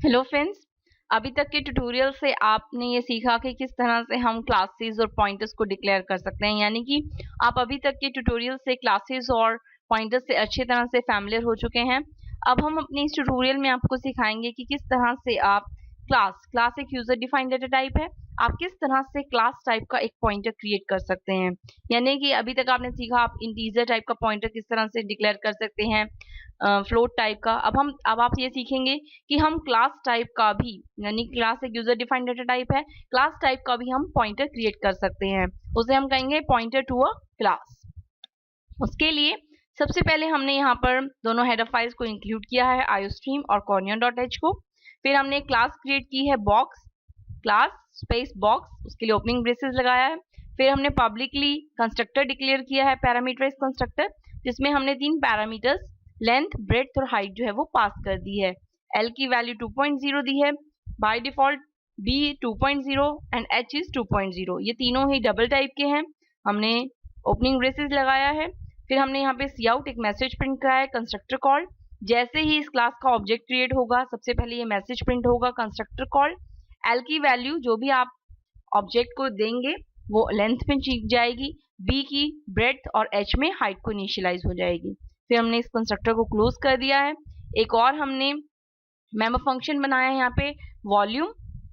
Hello friends, अभी तक के ट्यूटोरियल से आपने ये सीखा कि किस तरह से हम क्लासेस और पॉइंटर्स को डिक्लेयर कर सकते हैं। यानी कि आप अभी तक के ट्यूटोरियल से क्लासेस और पॉइंटर्स से अच्छी तरह से फैमिलियर हो चुके हैं। अब हम अपने इस ट्यूटोरियल में आपको सिखाएंगे कि किस तरह से आप क्लास एक यूजर डिफाइंड डेटा टाइप है, आप किस तरह से क्लास टाइप का एक पॉइंटर क्रिएट कर सकते हैं। यानी कि अभी तक आपने सीखा आप इंटीजर टाइप का पॉइंटर किस तरह से डिक्लेयर कर सकते हैं, फ्लोट टाइप का। अब आप ये सीखेंगे कि हम क्लास टाइप का भी, यानी क्लास एक यूजर डिफाइंड डेटा टाइप है, क्लास टाइप का भी हम पॉइंटर क्रिएट कर सकते हैं। उसे हम कहेंगे पॉइंटर टू अ क्लास। उसके लिए सबसे पहले हमने यहाँ पर दोनों हेडर फाइल्स को इंक्लूड किया है, iostream और cornion.h को। फिर हमने एक क्लास क्रिएट की है बॉक्स, क्लास स्पेस बॉक्स, उसके लिए ओपनिंग ब्रेसेस लगाया है। फिर हमने पब्लिकली कंस्ट्रक्टर डिक्लेयर किया है, पैरामीटराइज कंस्ट्रक्टर, जिसमें हमने 3 पैरामीटर्स लेंथ, ब्रेड्थ और हाइट जो है वो पास कर दी है। एल की वैल्यू 2.0 दी है, by default B 2.0 and H is 2.0। ये तीनों ही डबल टाइप के हैं। हमने ओपनिंग ब्रेसेस लगाया है। फिर हमने यहाँ पे सी आउट एक मैसेज प्रिंट कराया है, कंस्ट्रक्टर कॉल। जैसे ही इस क्लास का ऑब्जेक्ट क्रिएट होगा, सबसे पहले ये मैसेज प्रिंट होगा, कंस्ट्रक्टर कॉल। एल की वैल्यू जो भी आप ऑब्जेक्ट को देंगे वो लेंथ में जाएगी, बी की ब्रेड्थ और एच में हाइट को इनिशियलाइज हो जाएगी। फिर हमने इस कंस्ट्रक्टर को क्लोज कर दिया है। एक और हमने मेंबर फंक्शन बनाया है यहाँ पे वॉल्यूम,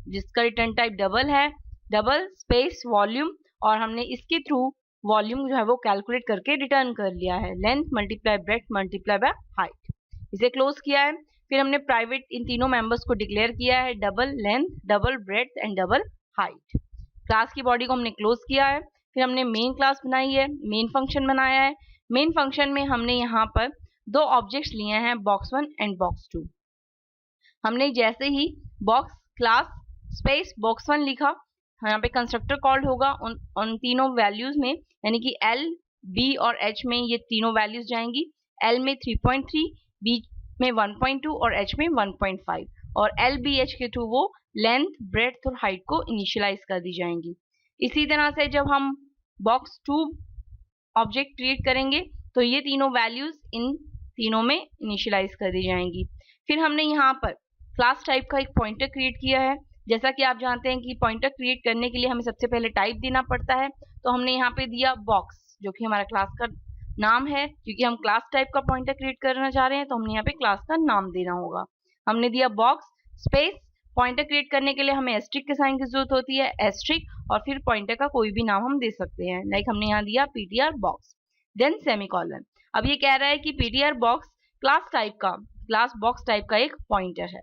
जिसका रिटर्न टाइप डबल है, डबल स्पेस वॉल्यूम, और हमने इसके थ्रू वॉल्यूम जो है वो कैलकुलेट करके रिटर्न कर लिया है, length multiply breadth multiply by height. इसे क्लोज किया है। फिर हमने प्राइवेट इन तीनों मेंबर्स को डिक्लेयर किया है, double length, double breadth and double height. Class की बॉडी को हमने क्लोज किया है। फिर हमने मेन क्लास बनाई है, मेन फंक्शन बनाया है। मेन फंक्शन में हमने यहाँ पर दो ऑब्जेक्ट्स लिए हैं, box1 एंड box2। हमने जैसे ही बॉक्स क्लास स्पेस box1 लिखा, यहाँ पे कंस्ट्रक्टर कॉल्ड होगा उन तीनों वैल्यूज में, यानी कि एल, बी और एच में ये तीनों वैल्यूज जाएंगी। एल में 3.3, बी में 1.2 और एच में 1.5, और एल बी एच के थ्रू वो लेंथ, ब्रेड्थ और हाइट को इनिशियलाइज कर दी जाएंगी। इसी तरह से जब हम box2 ऑब्जेक्ट क्रिएट करेंगे तो ये तीनों वैल्यूज इन तीनों में इनिशियलाइज कर दी जाएंगी। फिर हमने यहाँ पर क्लास टाइप का एक पॉइंटर क्रिएट किया है। जैसा कि आप जानते हैं कि पॉइंटर क्रिएट करने के लिए हमें सबसे पहले टाइप देना पड़ता है, तो हमने यहाँ पे दिया बॉक्स, जो कि हमारा क्लास का नाम है। क्योंकि हम क्लास टाइप का पॉइंटर क्रिएट करना चाह रहे हैं तो हमने यहाँ पे क्लास का नाम देना होगा। हमने दिया बॉक्स स्पेस, पॉइंटर क्रिएट करने के लिए हमें एस्ट्रिक के साइन की जरूरत होती है, एस्ट्रिक, और फिर पॉइंटर का कोई भी नाम हम दे सकते हैं, लाइक हमने यहाँ दिया ptr बॉक्स, देन सेमीकोलन। अब ये कह रहा है कि ptr box class box type का एक पॉइंटर है।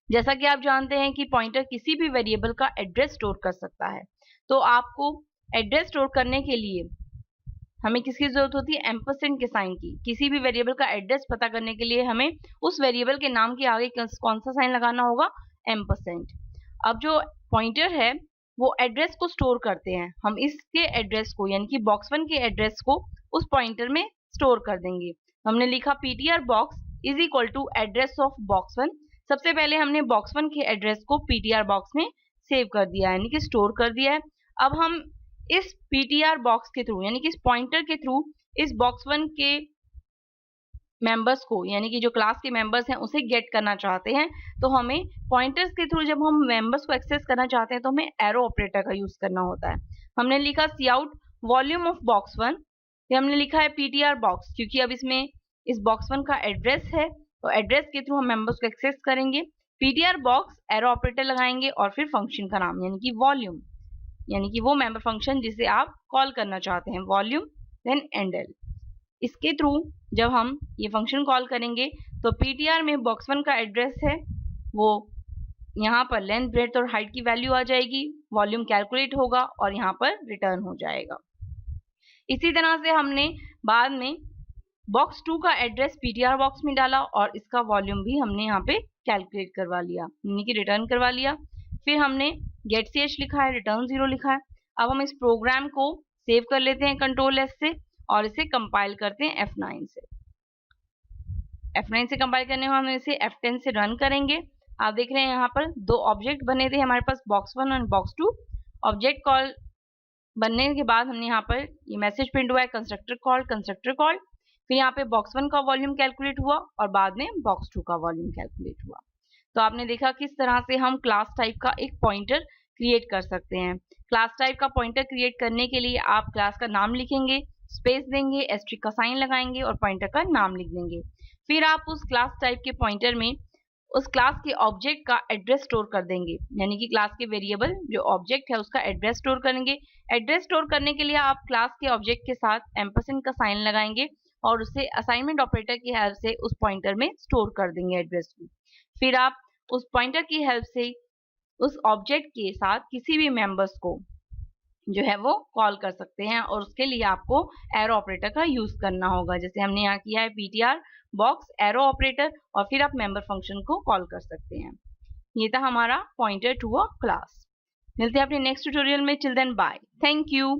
जैसा कि आप जानते हैं कि पॉइंटर किसी भी वेरिएबल का एड्रेस स्टोर कर सकता है, तो आपको एड्रेस स्टोर करने के लिए हमें किसकी जरूरत होती है, एम्परसेंड के साइन की। किसी भी वेरिएबल का एड्रेस पता करने के लिए हमें उस वेरिएबल के नाम के आगे कौन सा साइन लगाना होगा, एम्परसेंड। अब जो पॉइंटर है वो एड्रेस को स्टोर करते हैं, हम इसके एड्रेस को, यानी कि box1 के एड्रेस को उस पॉइंटर में स्टोर कर देंगे। हमने लिखा ptr box is equal to address of box1। सबसे पहले हमने box1 के एड्रेस को ptr box में सेव कर दिया, यानी कि स्टोर कर दिया है। अब हम इस ptr box के थ्रू, यानी कि इस पॉइंटर के थ्रू इस box1 के मेंबर्स को, यानी कि जो क्लास के मेंबर्स हैं उसे गेट करना चाहते हैं, तो हमें पॉइंटर्स के थ्रू जब हम मेंबर्स को एक्सेस करना चाहते हैं तो हमें एरो ऑपरेटर का यूज करना होता है। हमने लिखा सी आउट वॉल्यूम ऑफ box1, फिर हमने लिखा है ptr box, क्योंकि अब इसमें इस box1 का एड्रेस है तो एड्रेस के थ्रू हम मेंबर्स को एक्सेस करेंगे। ptr box एरो ऑपरेटर लगाएंगे और फिर फंक्शन का नाम, यानी कि वॉल्यूम, यानी कि वो मेंबर फंक्शन जिसे आप कॉल करना चाहते हैं, वॉल्यूम, देन एंडल। इसके थ्रू जब हम ये फंक्शन कॉल करेंगे तो ptr में box1 का एड्रेस है, वो यहाँ पर लेंथ, ब्रेड्थ और हाइट की वैल्यू आ जाएगी, वॉल्यूम कैलकुलेट होगा और यहाँ पर रिटर्न हो जाएगा। इसी तरह से हमने बाद में box2 का एड्रेस ptr box में डाला और इसका वॉल्यूम भी हमने यहाँ पे कैलकुलेट करवा लिया, यानी कि रिटर्न करवा लिया। फिर हमने गेट ch लिखा है, रिटर्न 0 लिखा है। अब हम इस प्रोग्राम को सेव कर लेते हैं कंट्रोल S से और इसे कंपाइल करते हैं F9 से। F9 से कंपाइल करने में हम इसे F10 से रन करेंगे। आप देख रहे हैं यहाँ पर दो ऑब्जेक्ट बने थे हमारे पास, box1 और box2। ऑब्जेक्ट कॉल बनने के बाद हमने यहाँ पर ये मैसेज प्रिंट हुआ है, कंस्ट्रक्टर कॉल। फिर यहाँ पे box1 का वॉल्यूम कैलकुलेट हुआ और बाद में box2 का वॉल्यूम कैलकुलेट हुआ। तो आपने देखा किस तरह से हम क्लास टाइप का एक पॉइंटर क्रिएट कर सकते हैं। क्लास टाइप का पॉइंटर क्रिएट करने के लिए आप क्लास का नाम लिखेंगे, स्पेस देंगे, एस्ट्रिक का साइन लगाएंगे और पॉइंटर का नाम लिख देंगे। फिर आप उस क्लास टाइप के पॉइंटर में उस क्लास के ऑब्जेक्ट का एड्रेस स्टोर कर देंगे, यानी कि क्लास के वेरिएबल जो ऑब्जेक्ट है उसका एड्रेस स्टोर करेंगे। एड्रेस स्टोर करने के लिए आप क्लास के ऑब्जेक्ट के साथ एम्परसेंड का साइन लगाएंगे और उसे असाइनमेंट ऑपरेटर की हेल्प से उस पॉइंटर में स्टोर कर देंगे एड्रेस को। फिर आप उस पॉइंटर की हेल्प से उस ऑब्जेक्ट के साथ किसी भी मेंबर्स को जो है वो कॉल कर सकते हैं और उसके लिए आपको एरो ऑपरेटर का यूज करना होगा। जैसे हमने यहाँ किया है पीटीआर बॉक्स एरो ऑपरेटर और फिर आप मेंबर फंक्शन को कॉल कर सकते हैं। ये था हमारा पॉइंटर टू अ क्लास। मिलते हैं अपने नेक्स्ट ट्यूटोरियल में। Till then bye, thank you.